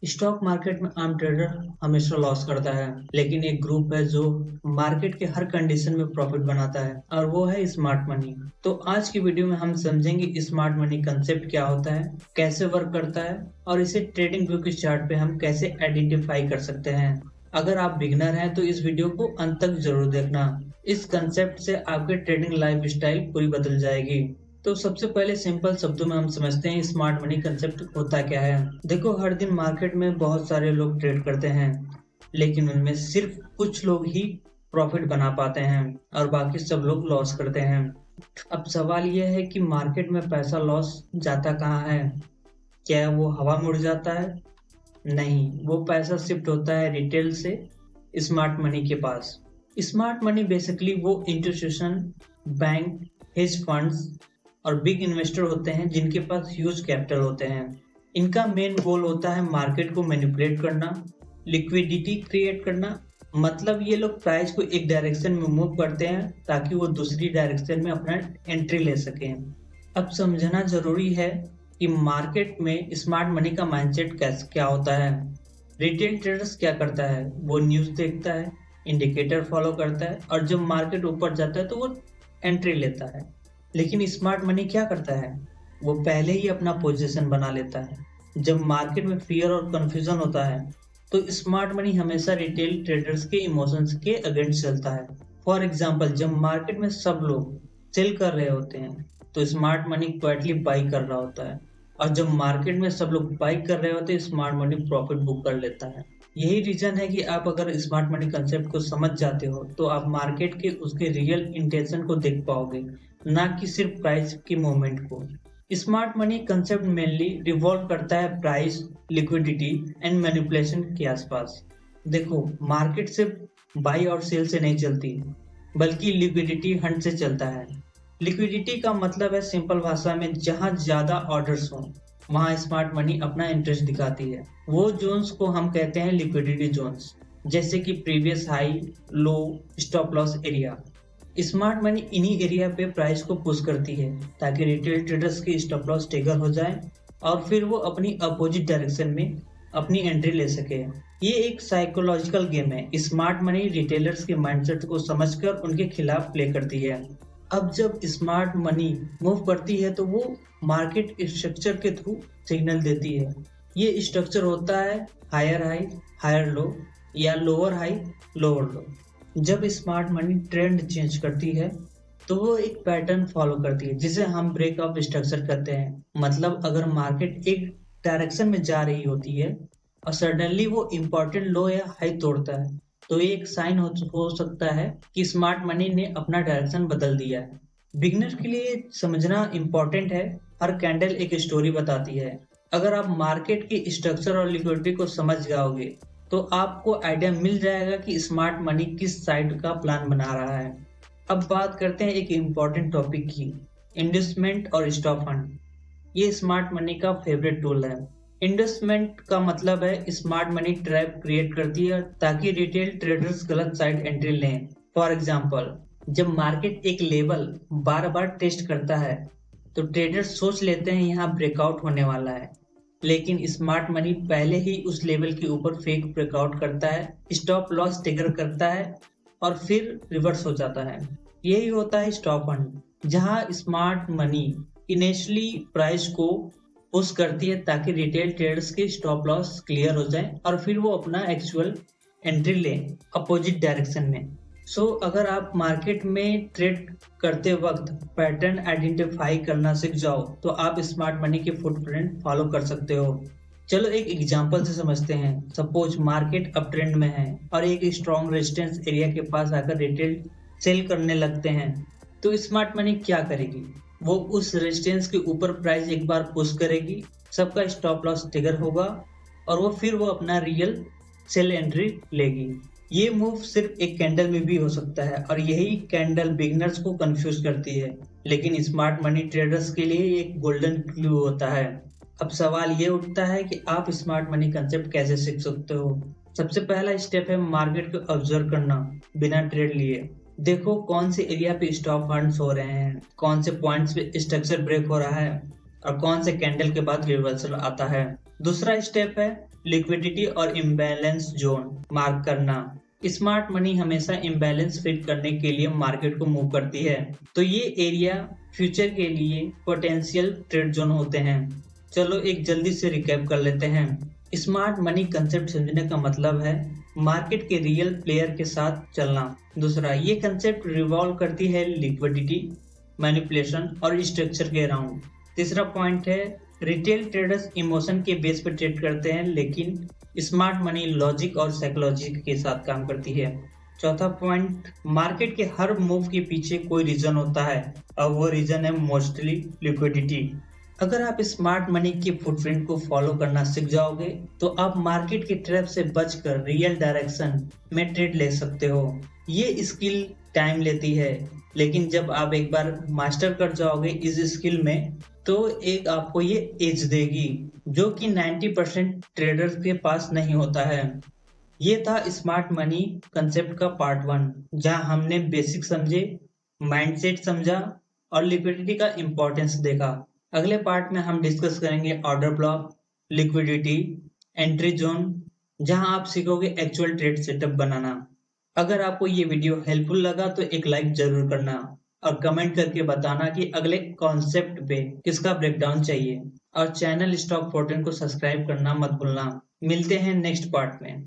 Stock market में आम trader हमेशा लॉस करता है, लेकिन एक ग्रुप है जो मार्केट के हर कंडीशन में प्रॉफिट बनाता है और वो है स्मार्ट मनी। तो आज की वीडियो में हम समझेंगे स्मार्ट मनी कंसेप्ट क्या होता है, कैसे वर्क करता है और इसे ट्रेडिंग व्यू के चार्ट पे हम कैसे आइडेंटिफाई कर सकते हैं। अगर आप बिगनर हैं तो इस वीडियो को अंत तक जरूर देखना। इस कंसेप्ट से आपके ट्रेडिंग लाइफ स्टाइल पूरी बदल जाएगी। तो सबसे पहले सिंपल शब्दों में हम समझते हैं स्मार्ट मनी कंसेप्ट होता क्या है। देखो, हर दिन मार्केट में बहुत सारे लोग ट्रेड करते हैं, लेकिन उनमें सिर्फ कुछ लोग ही प्रॉफिट बना पाते हैं और बाकी सब लोग लॉस करते हैं। अब सवाल यह है कि मार्केट में पैसा लॉस जाता कहाँ है? क्या वो हवा में उड़ जाता है? नहीं, वो पैसा शिफ्ट होता है रिटेल से स्मार्ट मनी के पास। स्मार्ट मनी बेसिकली वो इंस्टीट्यूशन, बैंक, हेज फंड्स और बिग इन्वेस्टर होते हैं जिनके पास ह्यूज कैपिटल होते हैं। इनका मेन गोल होता है मार्केट को मैनिपुलेट करना, लिक्विडिटी क्रिएट करना। मतलब ये लोग प्राइस को एक डायरेक्शन में मूव करते हैं ताकि वो दूसरी डायरेक्शन में अपना एंट्री ले सकें। अब समझना जरूरी है कि मार्केट में स्मार्ट मनी का माइंडसेट कैसे क्या होता है। रिटेल ट्रेडर्स क्या करता है, वो न्यूज़ देखता है, इंडिकेटर फॉलो करता है और जब मार्केट ऊपर जाता है तो वो एंट्री लेता है। लेकिन स्मार्ट मनी क्या करता है, वो पहले ही अपना पोजीशन बना लेता है। जब मार्केट में फियर और कंफ्यूजन होता है तो स्मार्ट मनी हमेशा रिटेल ट्रेडर्स के इमोशंस के अगेंस्ट चलता है। फॉर एग्जांपल, जब मार्केट में सब लोग सेल कर रहे होते हैं तो स्मार्ट मनी क्वाइटली बाई कर रहा होता है, और जब मार्केट में सब लोग बाई कर रहे होते हैं स्मार्ट मनी प्रॉफिट बुक कर लेता है। यही रीजन है कि आप अगर स्मार्ट मनी कंसेप्ट को समझ जाते हो तो आप मार्केट के उसके रियल इंटेंशन को देख पाओगे, ना कि सिर्फ प्राइस की मूवमेंट को। Smart money concept mainly revolve करता है प्राइस, लिक्विडिटी एंड मैनिपुलेशन के आसपास। देखो, मार्केट सिर्फ बाई और सेल से नहीं चलती, बल्कि लिक्विडिटी हंट से चलता है। लिक्विडिटी का मतलब है सिंपल भाषा में जहां ज्यादा ऑर्डर्स हो वहां स्मार्ट मनी अपना इंटरेस्ट दिखाती है। वो जोन्स को हम कहते हैं लिक्विडिटी जोन्स, जैसे कि previous high, low, stop loss area. Smart money इन्हीं एरिया पे प्राइस को पुश करती है ताकि रिटेल ट्रेडर्स की स्टॉप लॉस ट्रिगर हो जाए और फिर वो अपनी अपोजिट डायरेक्शन में अपनी एंट्री ले सके। ये एक साइकोलॉजिकल गेम है। स्मार्ट मनी रिटेलर्स के माइंडसेट को समझकर उनके खिलाफ प्ले करती है। अब जब स्मार्ट मनी मूव करती है तो वो मार्केट स्ट्रक्चर के थ्रू सिग्नल देती है। ये स्ट्रक्चर होता है हायर हाई, हायर लो या लोअर हाई, लोअर लो। जब स्मार्ट मनी ट्रेंड चेंज करती है तो वो एक पैटर्न फॉलो करती है जिसे हम ब्रेकअप स्ट्रक्चर कहते हैं। मतलब अगर मार्केट एक डायरेक्शन में जा रही होती है और सडनली वो इम्पोर्टेंट लो या हाई तोड़ता है तो ये एक साइन हो सकता है कि स्मार्ट मनी ने अपना डायरेक्शन बदल दिया है। बिगनर के लिए समझना इम्पोर्टेंट है। हर कैंडल एक स्टोरी बताती है। अगर आप मार्केट की स्ट्रक्चर और लिक्विडिटी को समझ जाओगे तो आपको आइडिया मिल जाएगा कि स्मार्ट मनी किस साइड का प्लान बना रहा है। अब बात करते हैं एक इम्पोर्टेंट टॉपिक की, इन्वेस्टमेंट और स्टॉक फंड। ये स्मार्ट मनी का फेवरेट टूल है। इन्वेस्टमेंट का मतलब है स्मार्ट मनी ट्रैप क्रिएट करती है ताकि रिटेल ट्रेडर्स गलत साइड एंट्री लें। फॉर एग्जांपल, जब मार्केट एक लेवल बार बार टेस्ट करता है तो ट्रेडर्स सोच लेते हैं यहाँ ब्रेकआउट होने वाला है, लेकिन स्मार्ट मनी पहले ही उस लेवल के ऊपर फेक ब्रेकआउट करता है, स्टॉप लॉस ट्रिगर करता है और फिर रिवर्स हो जाता है। यही होता है स्टॉक फंड, जहां स्मार्ट मनी इनिशियली प्राइस को पुश करती है ताकि रिटेल ट्रेडर्स के स्टॉप लॉस क्लियर हो जाए और फिर वो अपना एक्चुअल एंट्री लें अपोजिट डायरेक्शन में। अगर आप मार्केट में ट्रेड करते वक्त पैटर्न आइडेंटिफाई करना सीख जाओ तो आप स्मार्ट मनी के फुटप्रिंट फॉलो कर सकते हो। चलो एक एग्जांपल से समझते हैं। सपोज मार्केट अप ट्रेंड में है और एक स्ट्रॉन्ग रेजिस्टेंस एरिया के पास आकर रिटेल सेल करने लगते हैं तो स्मार्ट मनी क्या करेगी? वो उस रेजिस्टेंस के ऊपर प्राइस एक बार पुश करेगी, सबका स्टॉप लॉस ट्रिगर होगा और फिर वो अपना रियल सेल एंट्री लेगी। ये मूव सिर्फ एक कैंडल में भी हो सकता है और यही कैंडल बिगिनर्स को कंफ्यूज करती है, लेकिन स्मार्ट मनी ट्रेडर्स के लिए एक गोल्डन क्लू होता है। अब सवाल ये उठता है कि आप स्मार्ट मनी कंसेप्ट कैसे सीख सकते हो। सबसे पहला स्टेप है मार्केट को ऑब्जर्व करना बिना ट्रेड लिए। देखो कौन से एरिया पे स्टॉप फंड्स हो रहे हैं, कौन से पॉइंट्स पे स्ट्रक्चर ब्रेक हो रहा है और कौन से कैंडल के बाद रिवर्सल आता है। दूसरा स्टेप है लिक्विडिटी और इम्बैलेंस जोन मार्क करना। स्मार्ट मनी हमेशा इम्बैलेंस फिट करने के लिए मार्केट को मूव करती है, तो ये एरिया फ्यूचर के लिए पोटेंशियल ट्रेड जोन होते हैं। चलो एक जल्दी से रिकैप कर लेते हैं। स्मार्ट मनी कंसेप्ट समझने का मतलब है मार्केट के रियल प्लेयर के साथ चलना। दूसरा, ये कंसेप्ट रिवॉल्व करती है लिक्विडिटी, मैनिपुलेशन और स्ट्रक्चर के अराउंड। तीसरा पॉइंट है रिटेल ट्रेडर्स इमोशन के बेस पर ट्रेड करते हैं, लेकिन स्मार्ट मनी लॉजिक और साइकोलॉजी के साथ काम करती है। चौथा पॉइंट, मार्केट के हर मूव के पीछे कोई रीजन होता है और वो रीजन है मोस्टली लिक्विडिटी। अगर आप स्मार्ट मनी के फुटप्रिंट को फॉलो करना सीख जाओगे तो आप मार्केट के ट्रैप से बचकर रियल डायरेक्शन में ट्रेड ले सकते हो। ये स्किल टाइम लेती है, लेकिन जब आप एक बार मास्टर कर जाओगे इस स्किल में तो एक आपको ये एज देगी जो कि 90% ट्रेडर्स के पास नहीं होता है। ये था स्मार्ट मनी कंसेप्ट का पार्ट 1, जहां हमने बेसिक समझे, माइंडसेट समझा और लिक्विडिटी का इंपॉर्टेंस देखा। अगले पार्ट में हम डिस्कस करेंगे order block, liquidity, entry zone, जहां आप सीखोगे एक्चुअल ट्रेड सेटअप बनाना। अगर आपको ये वीडियो हेल्पफुल लगा तो एक लाइक जरूर करना और कमेंट करके बताना कि अगले कॉन्सेप्ट पे किसका ब्रेकडाउन चाहिए, और चैनल स्टॉक 14 को सब्सक्राइब करना मत भूलना। मिलते हैं नेक्स्ट पार्ट में।